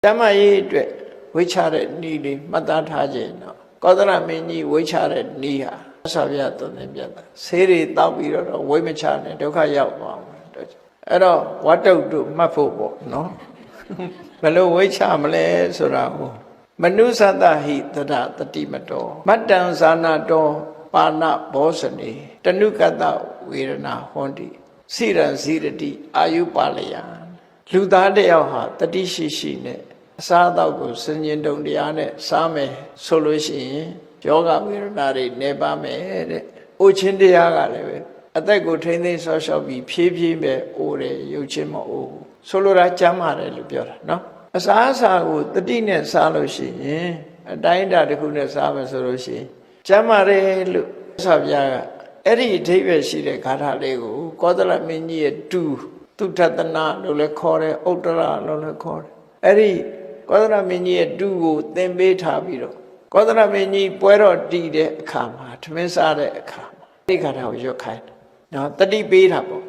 တမရေးအတွက်ဝိချတဲ့နီးလေးမှတ်သားထားခြင်းတော့ကောသလမင်းကြီးဝိချတဲ့နီးဟာဆရာပြသွန်သင်ပြတာဆေးတွေတောက်ပြီးတော့ဝိမချနဲ့ဒုက္ခရောက်သွားမှာအဲ့တော့ဝတ္တုတို့မှတ်ဖို့ပေါ့နော်ဘယ်လိုဝိချမလဲဆိုတာကိုမနုဿတဟိတရတတိမတောမတ္တံဇာနာတောပါဏဘောဇနေတနုကတဝေရဏဟောတိစိရံဇိရတိအာယုပါလယံလူသားတယောက်ဟာတတိရှိရှိနဲ့အစားအသောက်ကိုစဉ္ဉ္တုံတရားနဲ့စားမယ်ဆိုလို့ရှိရင်ယောဂဝေဒနာတွေနေပါမယ်တဲ့။အိုချင်းတရားကလည်းပဲအသက်ကိုထိမ့်သိမ်းဆော့ရှော့ပြီးဖြည်းဖြည်းပဲအိုတယ်ရုပ်ချင်းမအိုဘူး။ဆိုလိုတာကြမ်းပါတယ်လို့ပြောတာနော်။အစားအစာကိုတတိနဲ့စားလို့ရှိရင်အတိုင်းအတာတစ်ခုနဲ့စားမယ်ဆိုလို့ရှိရင်ကြမ်းပါတယ်လို့ဆရာပြကအဲ့ဒီအဓိပ္ပာယ်ရှိတဲ့ဂါထာလေးကိုကောသလမင်းကြီးရဲ့တူသုထတနာလို့လည်းခေါ်တယ်ဥတ္တရလို့လည်းခေါ်တယ်အဲ့ဒီကောသလမင်းကြီးရဲ့တူကိုသင်ပေးထားပြီးတော့ကောသလမင်းကြီးပွဲတော်တည်တဲ့အခါမှာထမင်းစားတဲ့အခါမှာဒီဂါထာကိုရွတ်ခိုင်းတယ်နော်တတိပေးတာပေါ့